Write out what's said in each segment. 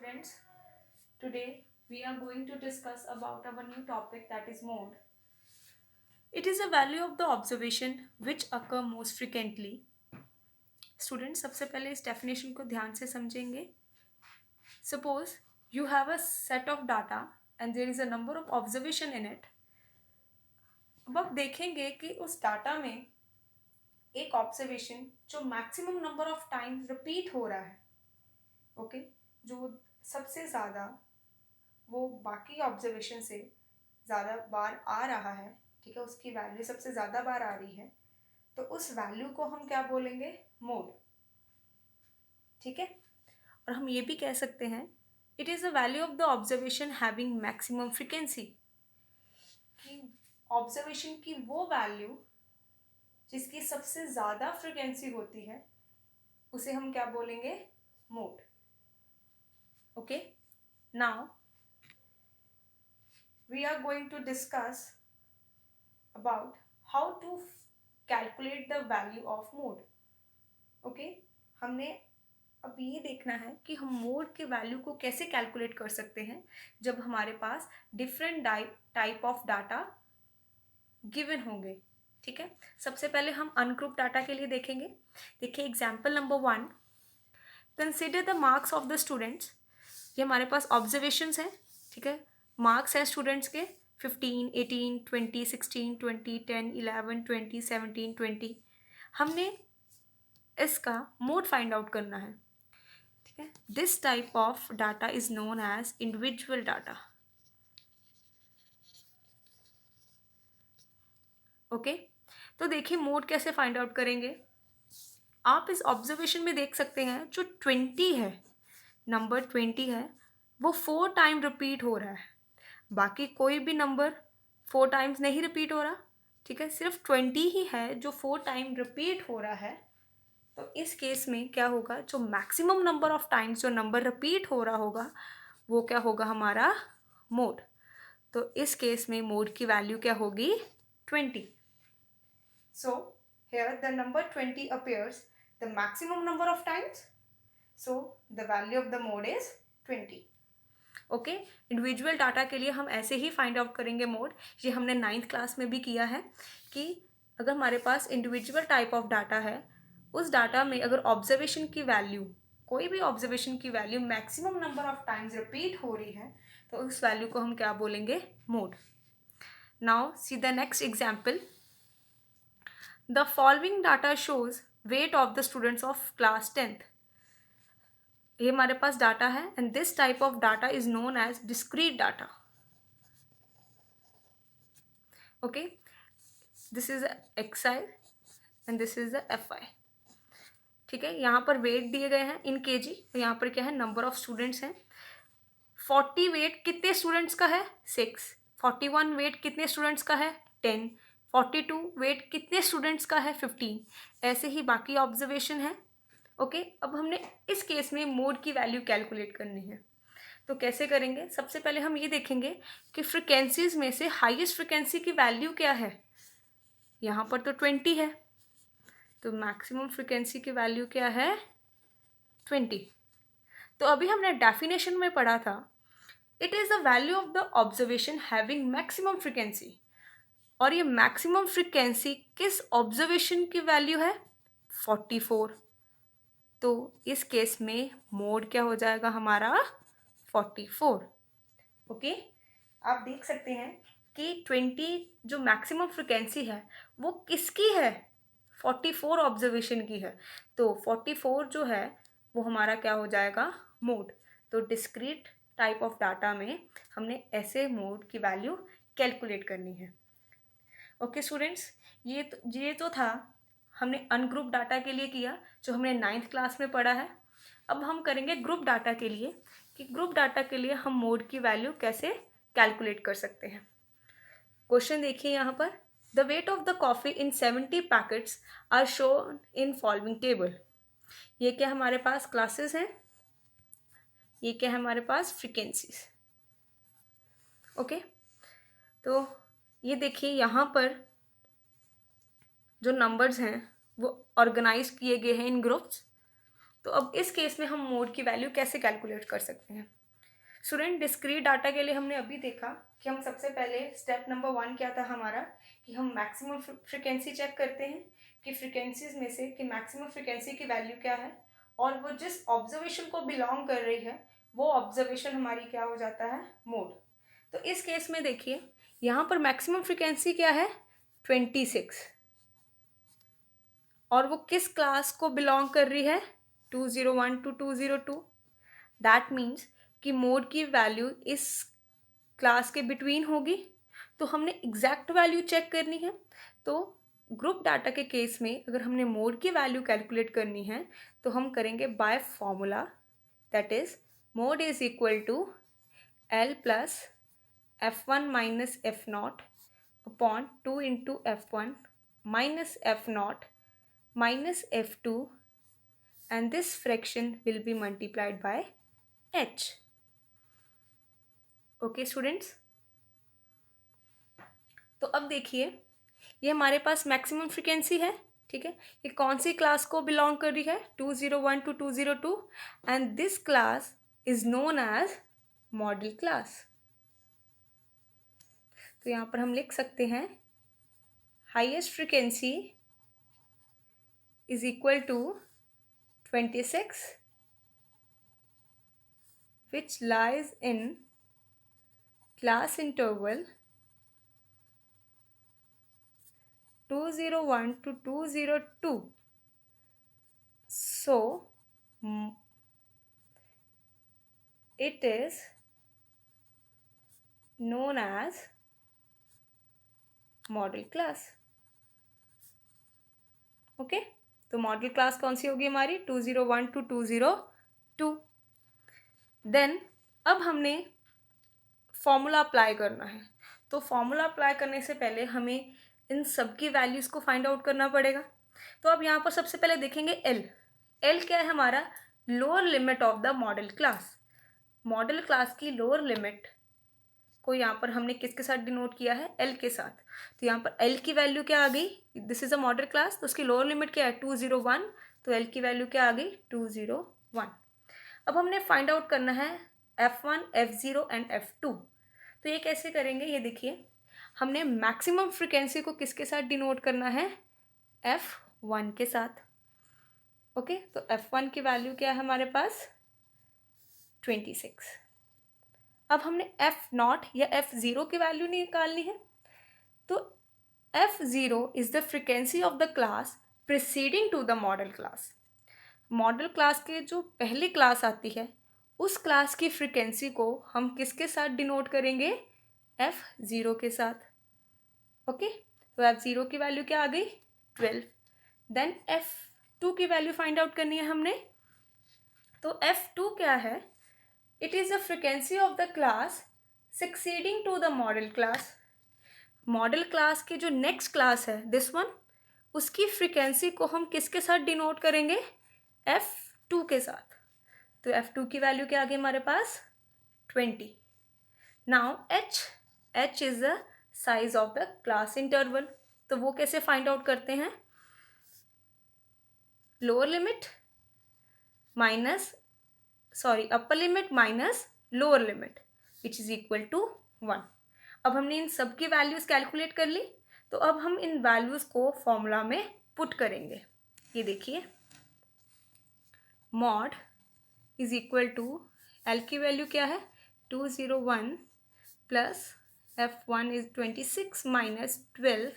students. Today we are going to discuss about our new topic, that is mode. It is a value of the observation which occur most frequently. Students, सबसे पहले इस definition को ध्यान से समझेंगे. Suppose you have a set of data and there is a number of observation in it. अब आप देखेंगे कि उस डाटा में एक ऑब्जर्वेशन जो maximum number of times repeat हो रहा है, ओके, जो सबसे ज़्यादा वो बाकी ऑब्जर्वेशन से ज़्यादा बार आ रहा है, ठीक है, उसकी वैल्यू सबसे ज़्यादा बार आ रही है, तो उस वैल्यू को हम क्या बोलेंगे? मोड. ठीक है. और हम ये भी कह सकते हैं it is a value of the observation having maximum frequency, कि ऑब्जर्वेशन की वो वैल्यू जिसकी सबसे ज़्यादा फ्रिक्वेंसी होती है उसे हम क्या बोलेंगे? Mode. Okay. Now we are going to discuss about how to calculate the value of mode. Okay, हमने अब ये देखना है कि हम मोड के वैल्यू को कैसे कैलकुलेट कर सकते हैं जब हमारे पास different type of data given होंगे. ठीक है. सबसे पहले हम अनग्रुप डाटा के लिए देखेंगे. देखिए example number 1, consider the marks of the students. ये हमारे पास ऑब्जर्वेशंस हैं. ठीक है. मार्क्स हैं स्टूडेंट्स के 15, 18, 20, 16, 20, 10, 11, 20, 17, 20. हमने इसका मोड फाइंड आउट करना है. ठीक है. This type of data is known as individual data. Okay. तो देखिए मोड कैसे फाइंड आउट करेंगे. आप इस ऑब्जर्वेशन में देख सकते हैं जो 20 है, नंबर 20 है, वो 4 टाइम रिपीट हो रहा है. बाकी कोई भी नंबर 4 टाइम्स नहीं रिपीट हो रहा. ठीक है. सिर्फ 20 ही है जो 4 टाइम रिपीट हो रहा है. तो इस केस में क्या होगा, जो मैक्सिमम नंबर ऑफ टाइम्स जो नंबर रिपीट हो रहा होगा वो क्या होगा? हमारा मोड. तो इस केस में मोड की वैल्यू क्या होगी? 20. So here the number 20 appears the maximum number of times, so the value of the mode is 20. Okay. Individual data के लिए हम ऐसे ही फाइंड आउट करेंगे मोड. ये हमने 9th क्लास में भी किया है कि अगर हमारे पास इंडिविजुअल टाइप ऑफ डाटा है, उस डाटा में अगर ऑब्जर्वेशन की वैल्यू, कोई भी ऑब्जर्वेशन की value maximum number of times repeat हो रही है तो उस वैल्यू को हम क्या बोलेंगे? Mode. Now see the next example. The following data shows weight of the students of class 10th. ये हमारे पास डाटा है and this type of data is known as discrete data. Okay. This is XI and this is FI. ठीक है. यहाँ पर wait दिए गए हैं इन केजी, और यहाँ पर क्या है? नंबर ऑफ स्टूडेंट्स हैं. 40 वेट कितने स्टूडेंट्स का है? 6. 41 वेट कितने स्टूडेंट्स का है? 10. 42 वेट कितने स्टूडेंट्स का है? 15. ऐसे ही बाकी ऑब्जर्वेशन है. ओके. अब हमने इस केस में मोड की वैल्यू कैलकुलेट करनी है. तो कैसे करेंगे? सबसे पहले हम ये देखेंगे कि फ्रिक्वेंसीज में से हाईएस्ट फ्रिक्वेंसी की वैल्यू क्या है. यहाँ पर तो 20 है, तो मैक्सिमम फ्रिक्वेंसी की वैल्यू क्या है? 20. तो अभी हमने डेफिनेशन में पढ़ा था it is the value of the observation having maximum frequency. और ये मैक्सिमम फ्रिक्वेंसी किस ऑब्जर्वेशन की वैल्यू है? 44. तो इस केस में मोड क्या हो जाएगा हमारा? 44. ओके. आप देख सकते हैं कि 20 जो मैक्सिमम फ्रिक्वेंसी है वो किसकी है? 44 ऑब्जर्वेशन की है. तो 44 जो है वो हमारा क्या हो जाएगा? मोड. तो डिस्क्रीट टाइप ऑफ डाटा में हमने ऐसे मोड की वैल्यू कैलकुलेट करनी है. ओके स्टूडेंट्स, ये तो था हमने अनग्रुप डाटा के लिए किया जो हमने 9th क्लास में पढ़ा है. अब हम करेंगे ग्रुप डाटा के लिए कि ग्रुप डाटा के लिए हम मोड की वैल्यू कैसे कैलकुलेट कर सकते हैं. क्वेश्चन देखिए यहाँ पर. The weight of the coffee in 70 packets are shown in following table. ये क्या हमारे पास क्लासेस हैं, ये क्या है हमारे पास फ्रीक्वेंसीज. ओके. तो ये देखिए यहाँ पर जो नंबर्स हैं वो ऑर्गेनाइज किए गए हैं इन ग्रुप्स. तो अब इस केस में हम मोड की वैल्यू कैसे कैलकुलेट कर सकते हैं? स्टूडेंट, डिस्क्रीट डाटा के लिए हमने अभी देखा कि हम सबसे पहले स्टेप नंबर 1 क्या था हमारा, कि हम मैक्सिमम फ्रिक्वेंसी चेक करते हैं कि फ्रिक्वेंसीज में से कि मैक्सिमम फ्रिक्वेंसी की वैल्यू क्या है और वो जिस ऑब्जर्वेशन को बिलोंग कर रही है वो ऑब्जर्वेशन हमारी क्या हो जाता है, मोड। तो इस केस में देखिए यहाँ पर मैक्सिमम फ्रिक्वेंसी क्या है, 26, और वो किस क्लास को बिलोंग कर रही है, 201 to 202। दैट मीन्स कि मोड की वैल्यू इस क्लास के बिटवीन होगी। तो हमने एग्जैक्ट वैल्यू चेक करनी है। तो ग्रुप डाटा के केस में अगर हमने मोड की वैल्यू कैलकुलेट करनी है तो हम करेंगे by formula, that is mode is equal to L plus F1 minus F0 upon 2 into F1 minus F0 minus F2 and this fraction will be multiplied by H. Okay students, तो अब देखिए ये हमारे पास मैक्सिमम फ्रिक्वेंसी है, ठीक है। ये कौन सी क्लास को बिलोंग कर रही है, 201 to 202, and this class is known as modal class. तो यहाँ पर हम लिख सकते हैं highest frequency is equal to 26, which lies in class interval 201 to 202. So it is known as model class. Okay, तो मॉडल क्लास कौन सी होगी हमारी, 201 to 202। देन अब हमने फॉर्मूला अप्लाई करना है। तो फॉर्मूला अप्लाई करने से पहले हमें इन सब की वैल्यूज़ को फाइंड आउट करना पड़ेगा। तो अब यहाँ पर सबसे पहले देखेंगे एल क्या है हमारा, lower limit of the modal class. Modal class की लोअर लिमिट को यहाँ पर हमने किसके साथ डिनोट किया है, एल के साथ। तो यहाँ पर एल की वैल्यू क्या आ गई, this is a model class, तो उसकी लोअर लिमिट क्या है, 201, तो एल की वैल्यू क्या आ गई, 201। अब हमने फाइंड आउट करना है F1, F0 एंड F2। तो ये कैसे करेंगे, ये देखिए हमने मैक्सिमम फ्रिक्वेंसी को किसके साथ डिनोट करना है, F1 के साथ। ओके, तो F1 की वैल्यू क्या है हमारे पास, 26। अब हमने F0 या F0 की वैल्यू निकालनी है। तो F0 is the frequency of the class preceding to the modal class. Modal class के जो पहली क्लास आती है उस क्लास की फ्रिक्वेंसी को हम किसके साथ डिनोट करेंगे, F0 के साथ। ओके, तो F0 की वैल्यू क्या आ गई, 12। देन F2 की वैल्यू फाइंड आउट करनी है हमने। तो F2 क्या है, it is the frequency of the class succeeding to the modal class. Modal class की जो नेक्स्ट क्लास है दिस वन, उसकी फ्रिक्वेंसी को हम किसके साथ डिनोट करेंगे, F2 के साथ। तो F2 की वैल्यू क्या आ गई हमारे पास, 20। Now H is the size of the class interval. तो वो कैसे फाइंड आउट करते हैं, lower limit minus upper limit minus lower limit which is equal to 1। अब हमने इन सब की वैल्यूज कैलकुलेट कर ली। तो अब हम इन वैल्यूज को फॉर्मूला में पुट करेंगे। ये देखिए mode is equal to L की वैल्यू क्या है, 201 plus F1 is 26 minus 12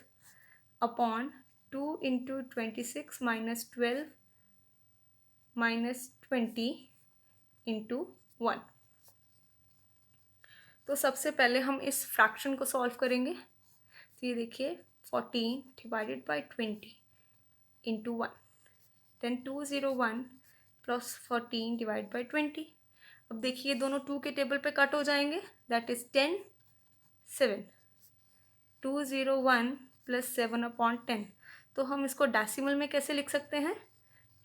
upon 2 into 26 minus 12 minus 20 into 1। तो सबसे पहले हम इस फ्रैक्शन को सॉल्व करेंगे। तो ये देखिए 14 divided by 20 into 1, then 201 plus 14 divide by 20। अब देखिए दोनों 2 के टेबल पे कट हो जाएंगे, दैट इज 10, 7, 201 प्लस 7 अपॉन 10। तो हम इसको डेसिमल में कैसे लिख सकते हैं,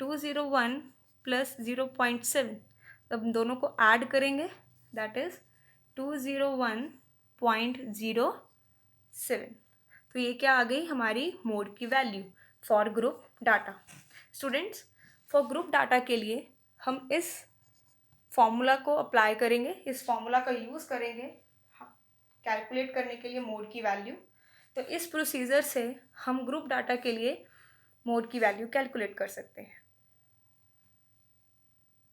201 प्लस 0.7। अब दोनों को ऐड करेंगे, दैट इज 201.07। तो ये क्या आ गई हमारी मोड की value for group data. Students, for group data के लिए हम इस फॉर्मूला को अप्लाई करेंगे, इस फॉर्मूला का यूज़ करेंगे कैलकुलेट करने के लिए मोड की वैल्यू। तो इस प्रोसीजर से हम ग्रुप डाटा के लिए मोड की वैल्यू कैलकुलेट कर सकते हैं।